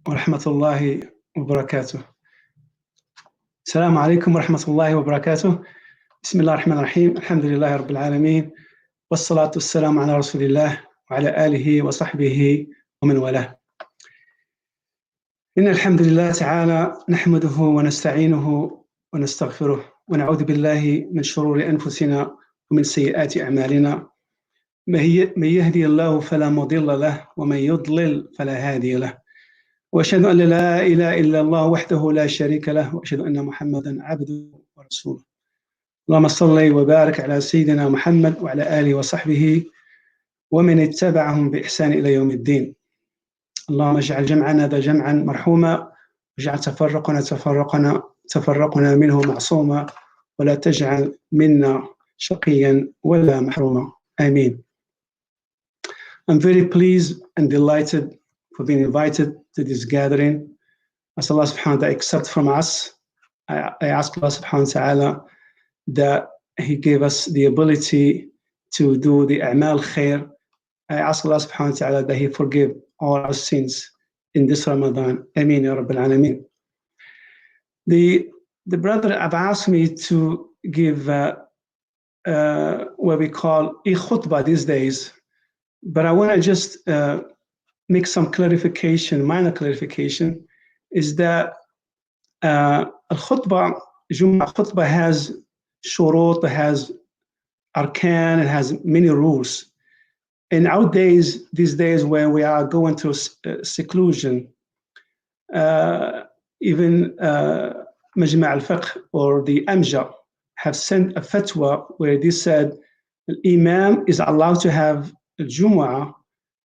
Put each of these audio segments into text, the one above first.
ورحمة الله وبركاته. السلام عليكم ورحمة الله وبركاته. بسم الله الرحمن الرحيم. الحمد لله رب العالمين، والصلاة والسلام على رسول الله وعلى آله وصحبه ومن والاه. إن الحمد لله تعالى نحمده ونستعينه ونستغفره ونعوذ بالله من شرور أنفسنا ومن سيئات أعمالنا. من يهدي الله فلا مضل له ومن يضلل فلا هادي له، وأشهد أن لا إله إلا الله وحده لا شريك له، وأشهد أن محمدا عبده ورسوله. اللهم صل وبارك على سيدنا محمد وعلى آله وصحبه ومن اتبعهم بإحسان إلى يوم الدين. اللهم اجعل جمعنا هذا جمعا مرحوما، واجعل تفرقنا منه معصوما، ولا تجعل منا شقيا ولا محروما. آمين. I'm very pleased and delighted for being invited to this gathering. As Allah subhanahu wa ta'ala accept from us, I ask Allah subhanahu wa ta'ala that He gave us the ability to do the a'mal khair. I ask Allah subhanahu wa ta'ala that He forgive all our sins in this Ramadan. Ameen ya Rabbil Alameen. The brother have asked me to give what we call eKhutba these days, but I want to just make some clarification, minor clarification, is that al-khutbah, Jum'ah khutbah has shurut, it has arkan, it has many rules. In our days, these days where we are going through seclusion, even Majma' al-Fiqh or the Amja have sent a fatwa where they said the Imam is allowed to have Jumu'ah.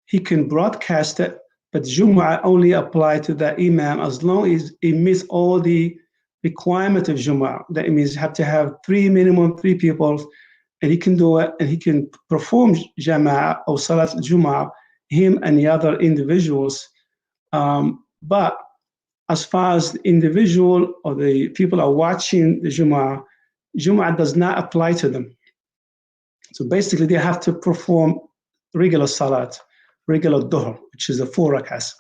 He can broadcast it, but Jumu'ah only apply to the Imam as long as he meets all the requirements of Jumu'ah. That means you have to have minimum three people, and he can do it, and he can perform Jama'ah or Salat Jumu'ah, him and the other individuals. But as far as the individual or the people are watching the Jumu'ah does not apply to them. So basically they have to perform regular Salat, regular Dhuhr, which is a 4 rak'ahs.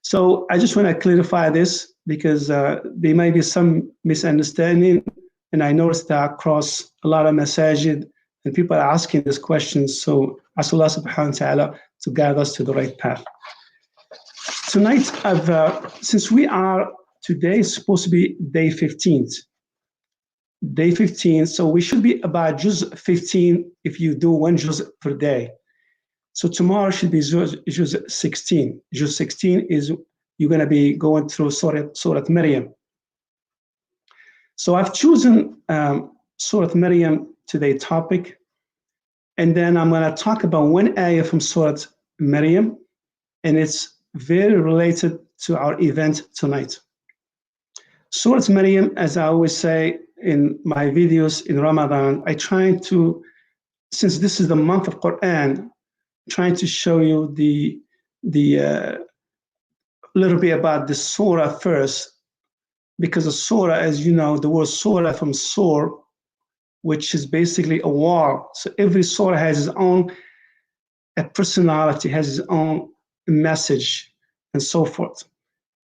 So I just want to clarify this because there may be some misunderstanding, and I noticed that across a lot of masajid and people are asking these questions. So ask Allah subhanahu wa ta'ala to guide us to the right path. Tonight, since today is supposed to be day 15, so we should be about Juz 15 if you do one Juz per day. So tomorrow should be Juz 16. Juz 16 is you're going to be going through Surah Maryam. So I've chosen Surah Maryam today's topic, and then I'm going to talk about one ayah from Surah Maryam, and it's very related to our event tonight. Surah Maryam, as I always say in my videos in Ramadan, I try to, since this is the month of Quran, trying to show you the little bit about the surah first, because the surah, as you know, the word surah from sur, which is basically a wall. So every surah has its own personality, has its own message, and so forth.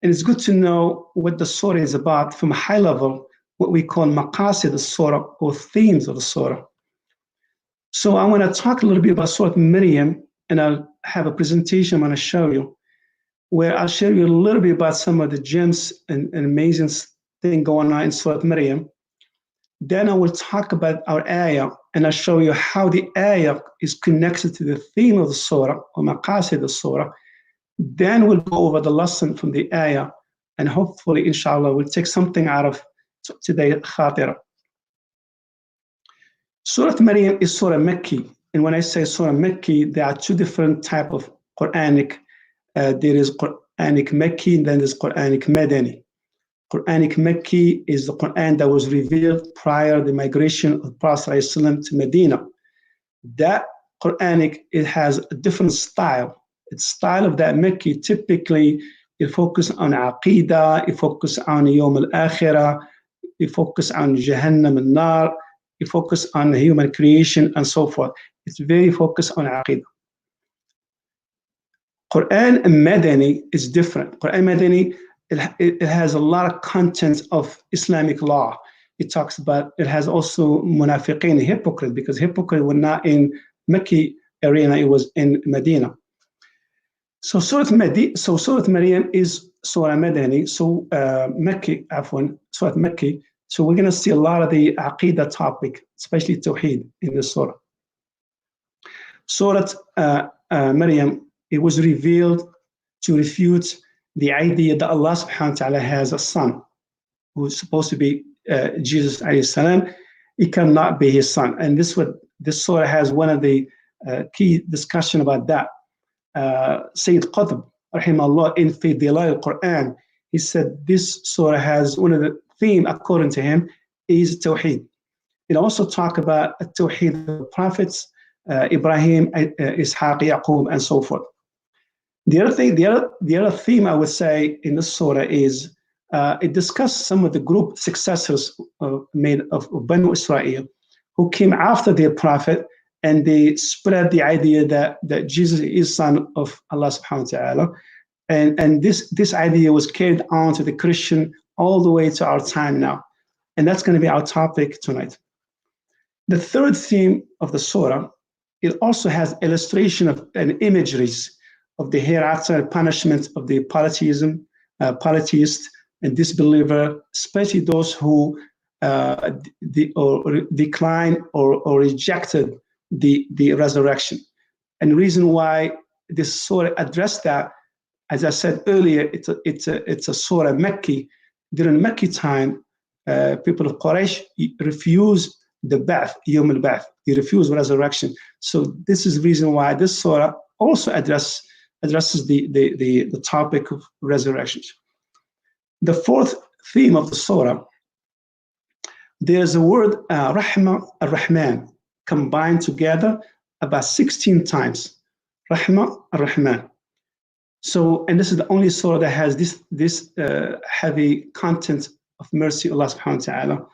And it's good to know what the surah is about from a high level, what we call maqasid al-surah, or themes of the surah. So I want to talk a little bit about Surah Maryam, and I'll have a presentation I'm going to show you, where I'll share you a little bit about some of the gems and amazing thing going on in Surah Maryam. Then I will talk about our ayah, and I'll show you how the ayah is connected to the theme of the surah, or maqasid of the surah. Then we'll go over the lesson from the ayah, and hopefully, inshallah, we'll take something out of today's khatira. Surah Maryam is Surah Makki, and when I say Surah Makki, there are two different types of Quranic. There is Quranic Makki, and then there's Quranic Madani. Quranic Makki is the Quran that was revealed prior to the migration of the Prophet ﷺ to Medina. That Quranic, it has a different style. Its style of that Makki, typically, it focuses on Aqidah, it focuses on Yawm al-Akhirah, it focuses on Jahannam al-Nar, it focuses on human creation, and so forth. It's very focused on Aqidah. Quran Madani is different. Quran Madani, it has a lot of content of Islamic law. It talks about, it has also munafiqeen, hypocrite, because hypocrite were not in Mecca arena, it was in Medina. So Surah Maryam is Surah Madani, so Mecca, afwan, Surah Mecca. So we're going to see a lot of the Aqidah topic, especially Tawheed in this Surah. Surah Maryam, it was revealed to refute the idea that Allah subhanahu wa ta'ala has a son who's supposed to be Jesus alayhi salam. He cannot be his son. And this surah has one of the key discussion about that. Said Tbaini, rahimahullah, in Fi Dilal al-Quran, he said this surah has one of the theme, according to him, is Tawheed. It also talk about Tawheed of the prophets, Ibrahim, Ishaq, Yaqub, and so forth. The other theme I would say in this surah is it discussed some of the group successors made of Banu Israel who came after their prophet, and they spread the idea that Jesus is son of Allah subhanahu wa ta'ala. And this idea was carried on to the Christian all the way to our time now. And that's going to be our topic tonight. The third theme of the surah, it also has illustration of and imageries of the hereafter punishment of the polytheist and disbeliever, especially those who declined or rejected the resurrection. And the reason why this surah addressed that, as I said earlier, it's a surah Mecca. During Mecca time, people of Quraysh refused the Ba'th, Yawm al-Ba'th. They refused resurrection. So this is the reason why this surah also addresses the topic of resurrections. The fourth theme of the surah, there's a word Rahmah ar-Rahman combined together about 16 times. Rahmah ar-Rahman. So, and this is the only surah that has this heavy content of mercy, Allah subhanahu wa ta'ala.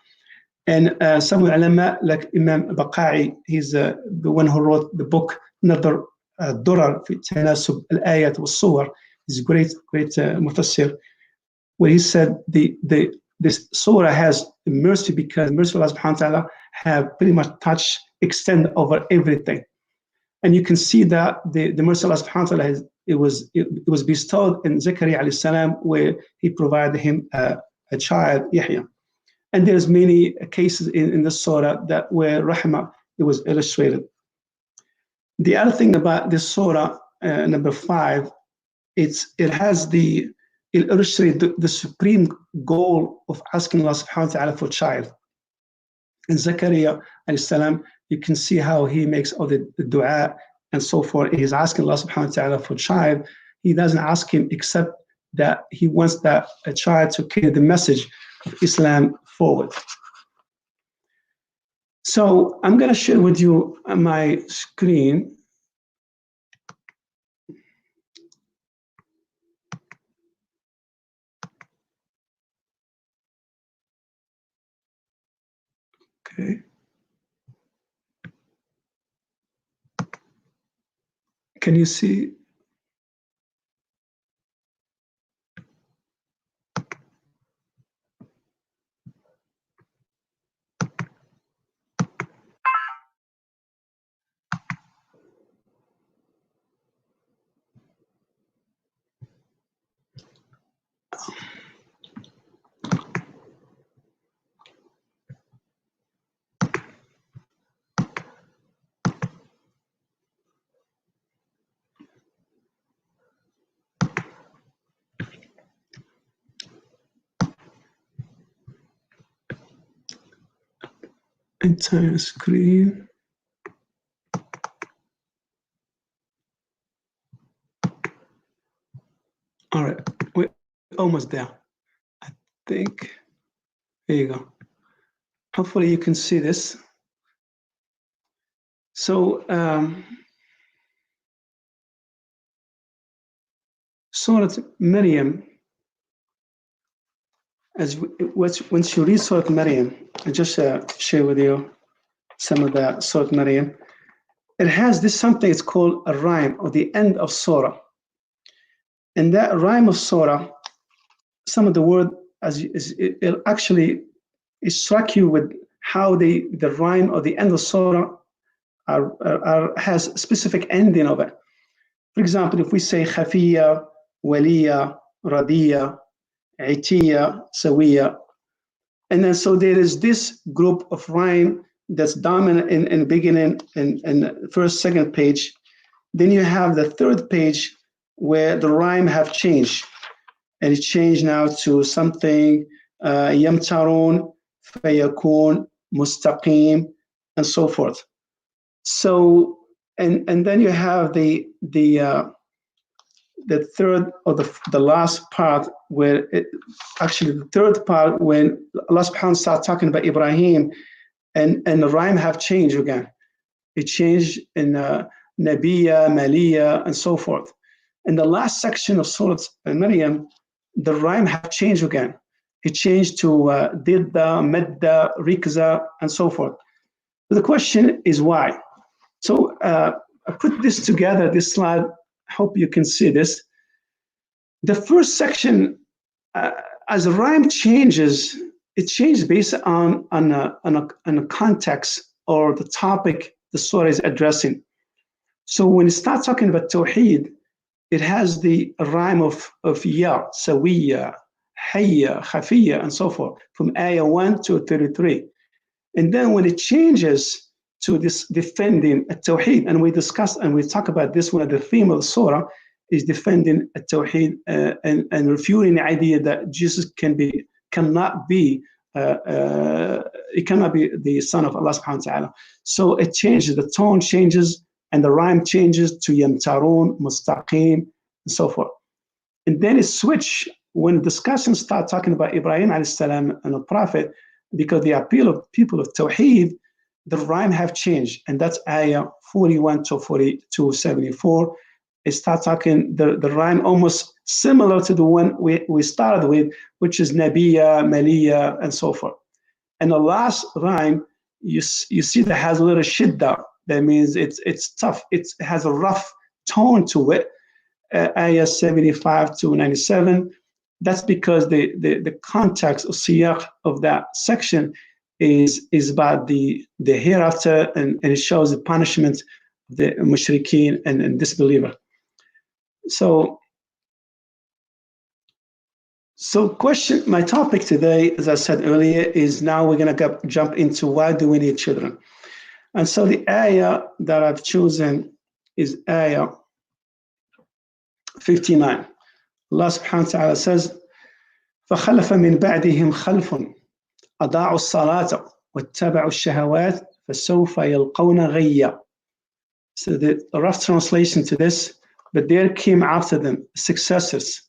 And some ulama, like Imam Baqai, he's the one who wrote the book Nadr Durar fi Tanasub al-Ayat wal-Suwar. He's a great mufassir, where he said this surah has mercy because mercy of Allah subhanahu wa ta'ala have pretty much extend over everything. And you can see that the mercy of Allah subhanahu wa ta'ala it was bestowed in Zakaria alayhi salam, where he provided him a child, Yahya. And there's many cases in the surah that where rahmah it was illustrated. The other thing about this surah, number 5, it illustrates the supreme goal of asking Allah subhanahu wa ta'ala for a child. In Zakaria alayhi salam, you can see how he makes all the dua and so forth. He's asking Allah subhanahu wa ta'ala for a child. He doesn't ask him except that he wants that a child to carry the message of Islam forward. So I'm going to share with you my screen. Okay. Can you see? Entire screen. All right, we're almost there. I think. There you go. Hopefully you can see this. So Surah Maryam, once you read Surah Maryam, I just share with you some of the Surah Maryam. It has this something, it's called a rhyme, or the end of Surah. in that rhyme of surah, some of the word it actually it struck you with how the rhyme or the end of surah has specific ending of it. For example, if we say khafiya, waliya, radiya, itiya, sawiya, and then so there is this group of rhyme that's dominant in beginning in first, second page. Then you have the third page where the rhyme have changed, and it changed now to something yamtarun, fayakun, mustaqim, and so forth. So and then you have the third or the last part where actually the third part when Allah subhanahu wa ta'ala starts talking about Ibrahim and the rhyme have changed again. It changed in Nabiya, Maliya, and so forth. In the last section of Surah Maryam, the rhyme have changed again. It changed to Didda, Medda, Rikza, and so forth. The question is why? So I put this together, this slide. Hope you can see this. The first section, as the rhyme changes, it changes based on a context or the topic the surah is addressing. So when it starts talking about Tawheed, it has the rhyme of Ya, Sawiya, Hayya, Khafiya, and so forth, from Ayah 1 to 33. And then when it changes to this defending Tawheed, and we discuss and we talk about this one, the theme of the surah is defending Tawheed and refuting the idea that Jesus cannot be the son of Allah subhanahu wa ta'ala. So it changes, the tone changes, and the rhyme changes to Yamtarun, Mustaqim, and so forth. And then it switch when discussions start talking about Ibrahim alayhi salam and the Prophet, because the appeal of people of Tawheed, the rhyme have changed, and that's Ayah 41 to 74. It starts talking the rhyme almost similar to the one we started with, which is Nabiya, Maliya, and so forth. And the last rhyme, you see that has a little shidda. That means it's tough. It has a rough tone to it. Ayah 75 to 97. That's because the context or siyaq of that section is about the hereafter, and it shows the punishment of the mushrikeen and disbeliever. So question, my topic today, as I said earlier, is now we're going to jump into why do we need children. And so the ayah that I've chosen is ayah 59. Allah subhanahu wa ta'ala says, فَخَلَفَ مِنْ بَعْدِهِمْ خَلْفٌ أَضَاعُوا الصَّلَاةَ وَاتَّبَعُوا الشَّهَوَاتِ فَسَوْفَ يَلْقَوْنَ غَيًّا. So the rough translation to this, but there came after them successors.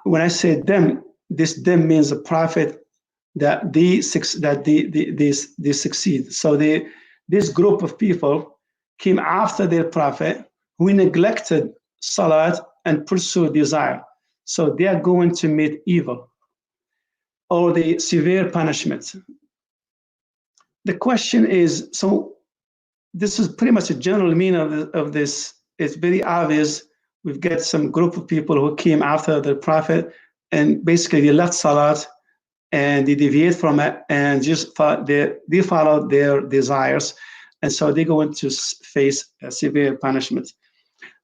When I say them, this them means the prophet that they succeed. So this group of people came after their prophet who neglected salat and pursued desire. So they are going to meet evil or the severe punishment. The question is, so this is pretty much a general meaning of this. It's very obvious. We've got some group of people who came after the prophet and basically they left salat and they deviate from it and just they follow their desires. And so they're going to face a severe punishment.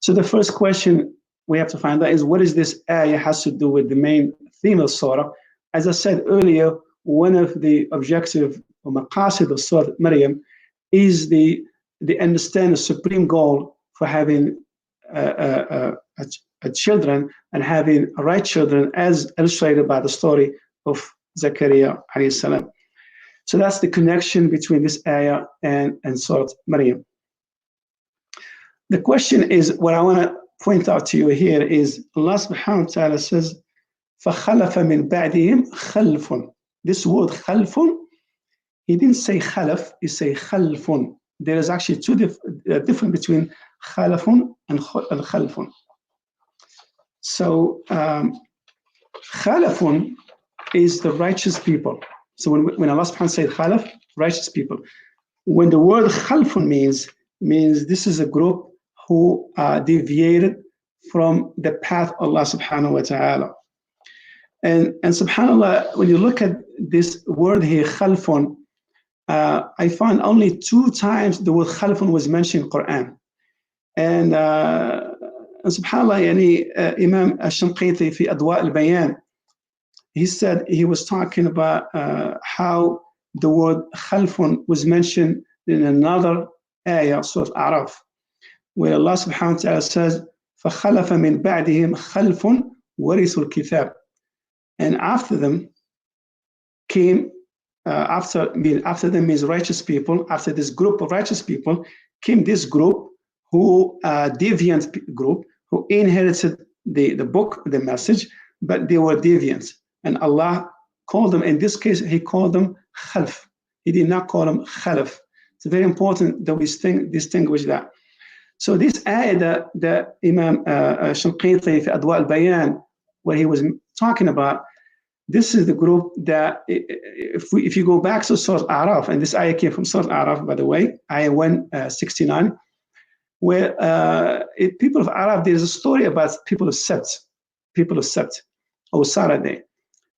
So the first question we have to find out is, what is this ayah has to do with the main theme of surah? As I said earlier, one of the objective or maqasid of Surah Maryam is the understand the supreme goal for having children and having right children, as illustrated by the story of Zakaria alayhi salam. So that's the connection between this ayah and Surah Maryam. The question is, what I want to point out to you here is Allah subhanahu wa ta'ala says, فَخَلَفَ مِنْ بَعْدِهِمْ خَلْفٌ. This word khalfun, he didn't say khalaf, he say khalfun. There is actually two difference between khalafun and khalfun. So khalafun is the righteous people. So when Allah subhanahu wa ta'ala said khalaf, righteous people. When the word khalfun means this is a group who deviated from the path of Allah subhanahu wa ta'ala. And subhanAllah, when you look at this word here, khalfun, I find only 2 times the word khalfun was mentioned in Quran. And subhanAllah, Imam al-Shanqiti fi Adwa al-Bayan, he said he was talking about how the word khalfun was mentioned in another ayah, Surah Araf, where Allah subhanahu wa ta'ala says, فَخَلَفَ مِن بَعْدِهِمْ خَلْفٌ وَرِثُوا الْكِتَابِ. And after them came, after them means righteous people, after this group of righteous people, came this group who, deviant group, who inherited the book, the message, but they were deviant. And Allah called them, in this case, He called them khalf. He did not call them khalaf. It's very important that we distinguish that. So this ayah that Imam Shanqiti fi Adwa al-Bayan, where he was talking about, this is the group that, if you go back to Surah Araf, and this ayah came from Surah Araf, by the way, ayah 169, where people of Arab, there's a story about people of Sabt, or Saturday.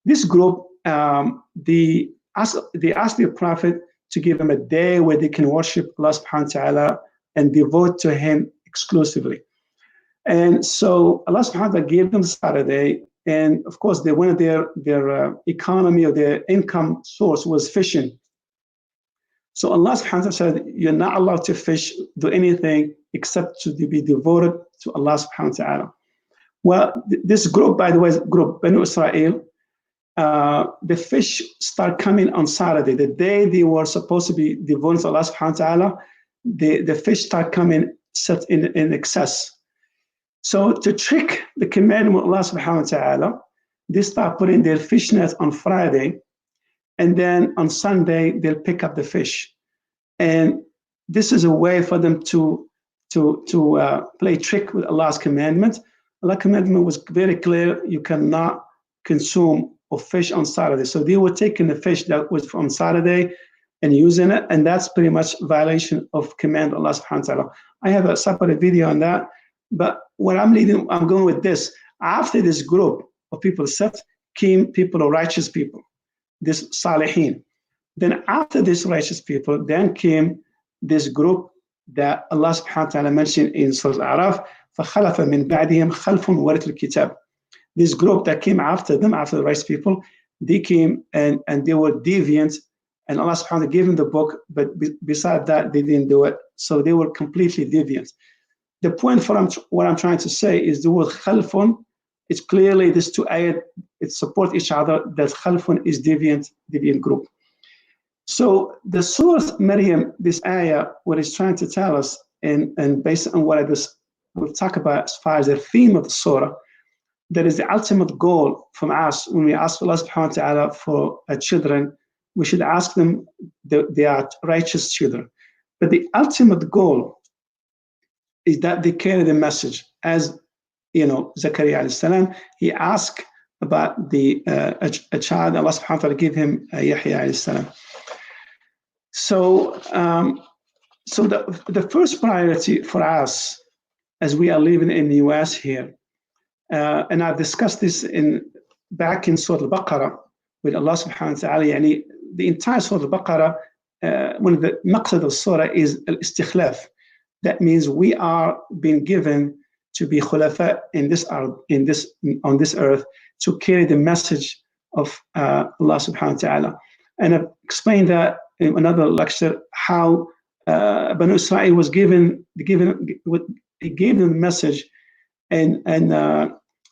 This group, they asked the Prophet to give them a day where they can worship Allah subhanahu wa ta'ala and devote to Him exclusively. And so Allah subhanahu wa ta'ala gave them Saturday, and of course they wanted their economy or their income source was fishing. So Allah subhanahu wa ta'ala said, you're not allowed to fish, do anything except to be devoted to Allah subhanahu wa ta'ala. Well, this group, by the way, group Banu Israel, the fish start coming on Saturday. The day they were supposed to be devoted to Allah subhanahu wa ta'ala, the fish start coming set in excess. So to trick the commandment of Allah subhanahu wa ta'ala, they start putting their fish nets on Friday, and then on Sunday they'll pick up the fish. And this is a way for them to play trick with Allah's commandment. Allah's commandment was very clear: you cannot consume or fish on Saturday. So they were taking the fish that was from Saturday and using it, and that's pretty much violation of command of Allah subhanahu wa ta'ala. I have a separate video on that, but what I'm going with this. After this group of people set, came people of righteous people, this Salihin. Then after this righteous people, then came this group that Allah subhanahu wa ta'ala mentioned in Surah Araf, فَخَلَفَ مِن بَعْدِهِمْ خَلْفٌ وَرِثُوا الْكِتَابِ. This group that came after them, after the righteous people, they came and they were deviant, and Allah subhanahu wa ta'ala gave them the book, but beside that, they didn't do it. So they were completely deviant. The point for what I'm trying to say is the word khalfun, it's clearly these 2 ayat, it support each other, that khalfun is deviant group. So the Surah Maryam, this ayah, what it's trying to tell us, and based on what we'll talk about as far as the theme of the surah, that is the ultimate goal from us when we ask Allah subhanahu wa ta'ala for children. We should ask them that they are righteous children. But the ultimate goal is that they carry the message. As Zakaria alayhi salam, he asked about a child, Allah subhanahu wa ta'ala gave him Yahya alayhi salam. So the first priority for us, as we are living in the US here, and I've discussed this back in Surah Al-Baqarah with Allah subhanahu wa ta'ala, the entire Surah Al-Baqarah, one of the maqsad of Surah is al-istikhlaf. That means we are being given to be khulafa on this earth, to carry the message of Allah subhanahu wa ta'ala. And I've explained that in another lecture, how Banu Israel was given he gave them the message, and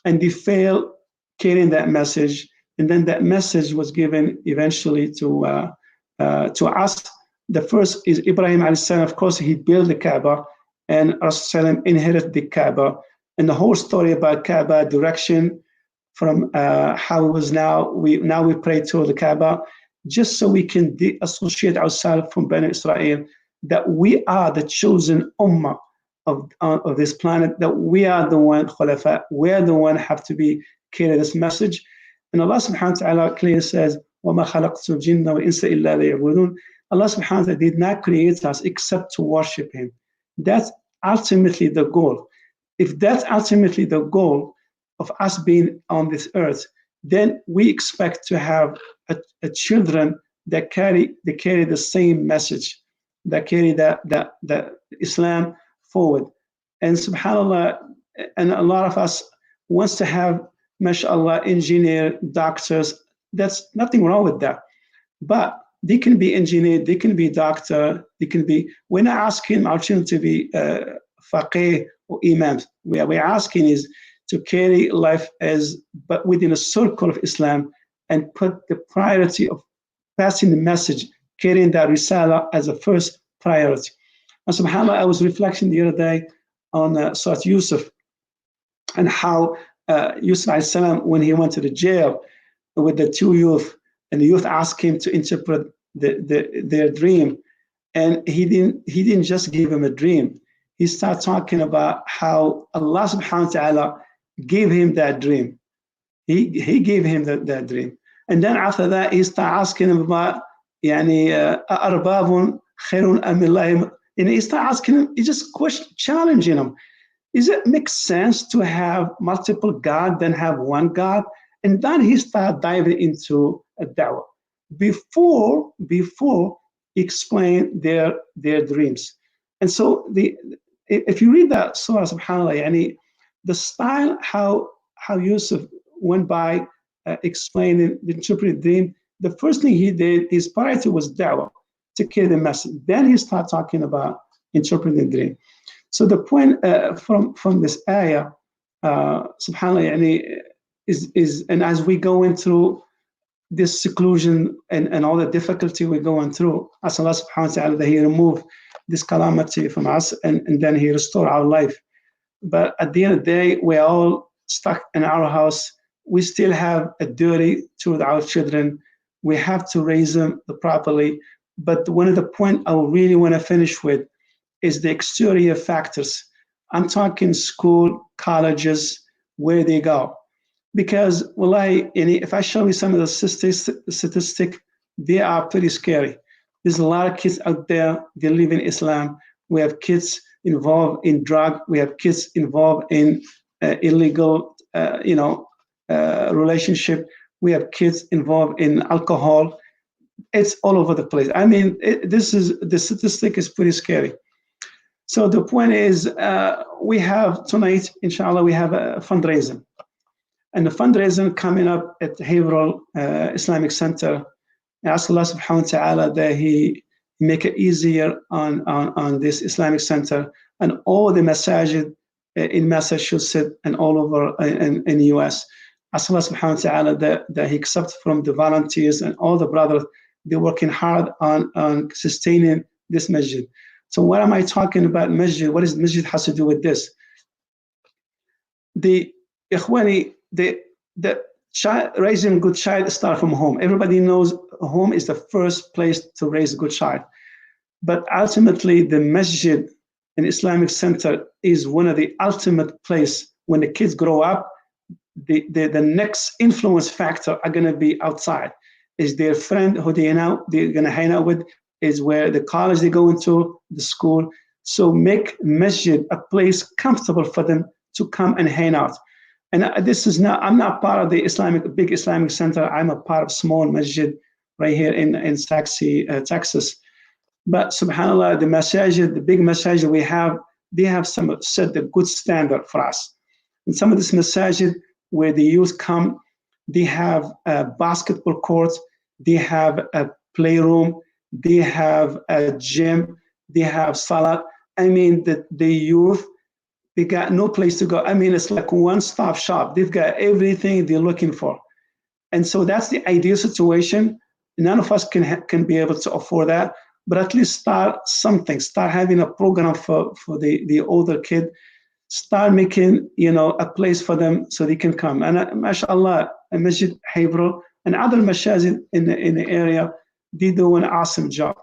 they failed carrying that message, and then that message was given eventually to us. The first is Ibrahim alayhi salam. Of course, he built the Kaaba, and Rasul inherited the Kaaba, and the whole story about Kaaba direction from how it was now we pray to the Kaaba, just so we can associate ourselves from Bani Israel, that we are the chosen ummah of this planet, that we are the one khulafa, we are the one have to be carry this message. And Allah subhanahu wa ta'ala clearly says, وَمَا خَلَقْتُ الْجِنَّ وَالْإِنسَ إِلَّا لِيَعْبُدُونَ. Allah subhanahu wa ta'ala did not create us except to worship Him. That's ultimately the goal. if that's ultimately the goal of us being on this earth, then we expect to have a children that carry the same message, that carry that Islam forward. And subhanallah, and a lot of us wants to have, mashallah, engineer, doctors. That's nothing wrong with that. But they can be engineer, they can be doctor, they can be, we're not asking our children to be faqih or imams. We're asking is to carry life as, but within a circle of Islam, and put the priority of passing the message, carrying that risala as a first priority. And subhanAllah, I was reflecting the other day on Surah Yusuf, and how Yusuf alayhi salam, when he went to the jail with the two youth, and the youth asked him to interpret their dream, and he didn't just give him a dream. He started talking about how Allah subhanahu wa ta'ala gave him that dream. He gave him that dream. And then after that, he started asking him about, أَأَرْبَابٌ خَيْرٌ أَمِ اللَّهِ. And he started asking him, he just challenging him. Does it make sense to have multiple God than have one God? And then he started diving into a da'wah before he explained their dreams. And so if you read that surah, subhanAllah, the style how Yusuf went by explaining the interpreted dream, the first thing he did, his priority was da'wah, to carry the message. Then he started talking about interpreting the dream. So the point from this ayah, subhanAllah, is, and as we go into this seclusion and all the difficulty we're going through, ask Allah subhanahu wa ta'ala that He remove this calamity from us, and then He restore our life. But at the end of the day, we're all stuck in our house. We still have a duty to our children. We have to raise them properly. But one of the points I really want to finish with is the exterior factors. I'm talking school, colleges, where they go. Because, if I show you some of the statistics, they are pretty scary. There's a lot of kids out there, they live in Islam. We have kids involved in drug. We have kids involved in illegal, relationship. We have kids involved in alcohol. It's all over the place. The statistic is pretty scary. So the point is, we have tonight, inshallah, we have a fundraiser. And the fundraiser coming up at Haverhill Islamic Center. I ask Allah subhanahu wa ta'ala that He make it easier on this Islamic Center and all the masajid in Massachusetts and all over in the US. Ask Allah subhanahu wa ta'ala that He accepts from the volunteers and all the brothers. They're working hard on sustaining this masjid. So what am I talking about masjid? What does masjid has to do with this? The ikhwani, the child, raising a good child starts from home. Everybody knows home is the first place to raise a good child. But ultimately, the masjid and Islamic Center is one of the ultimate place when the kids grow up. The next influence factor are going to be outside. Is their friend who they're going to hang out with, is where the college they go into, the school. So make masjid a place comfortable for them to come and hang out. And I'm not part of the big Islamic Center. I'm a part of small masjid right here in Saxe, Texas. But subhanAllah, the masajid, the big masajid we have, they have set the good standard for us. And some of this masajid where the youth come, they have a basketball court, they have a playroom, they have a gym, they have salat. The youth, they got no place to go. It's like one-stop shop. They've got everything they're looking for. And so that's the ideal situation. None of us can be able to afford that, but at least start something. Start having a program for the older kid. Start making, a place for them so they can come. And mashallah, Masjid Haverhill and other masajid in the area, they do an awesome job.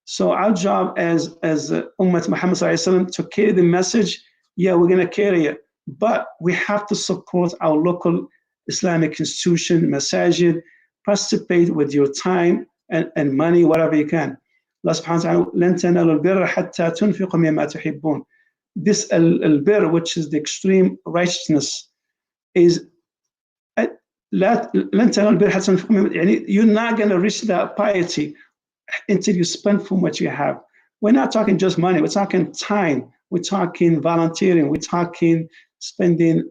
So our job as Ummah Muhammad sallallahu alaihi wasallam to carry the message, we're going to carry it, but we have to support our local Islamic institution, masajid, participate with your time and money, whatever you can. Allah subhanahu wa ta'ala, لن تنالوا البر حتى تنفقوا مما تحبون. this al-bir, which is the extreme righteousness, is لن تنالوا البر حتى تنفقوا مما يعني you're not going to reach that piety until you spend from what you have. We're not talking just money. We're talking time. We're talking volunteering. We're talking spending,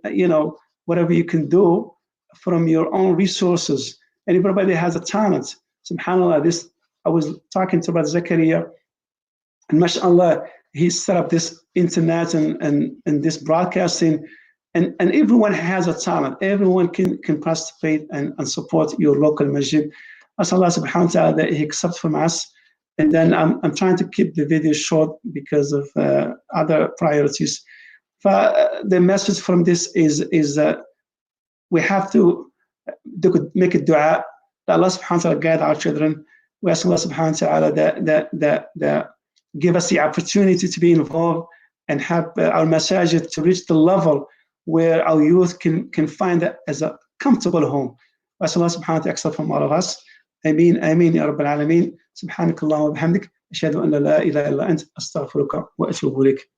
whatever you can do from your own resources. And everybody has a talent. SubhanAllah, I was talking to Brother Zakaria, and mashallah, he set up this internet and this broadcasting, and everyone has a talent. Everyone can participate and support your local masjid. Ask Allah subhanahu wa ta'ala that He accepts from us. And then I'm trying to keep the video short because of other priorities. The message from this is that we have to make a dua that Allah subhanahu wa ta'ala guide our children. We ask Allah subhanahu wa ta'ala that give us the opportunity to be involved and have our masajid to reach the level where our youth can find that as a comfortable home. We ask Allah subhanahu wa ta'ala to accept from all of us. آمين آمين يا رب العالمين. سبحانك اللهم وبحمدك أشهد أن لا إله إلا أنت أستغفرك وأتوب إليك.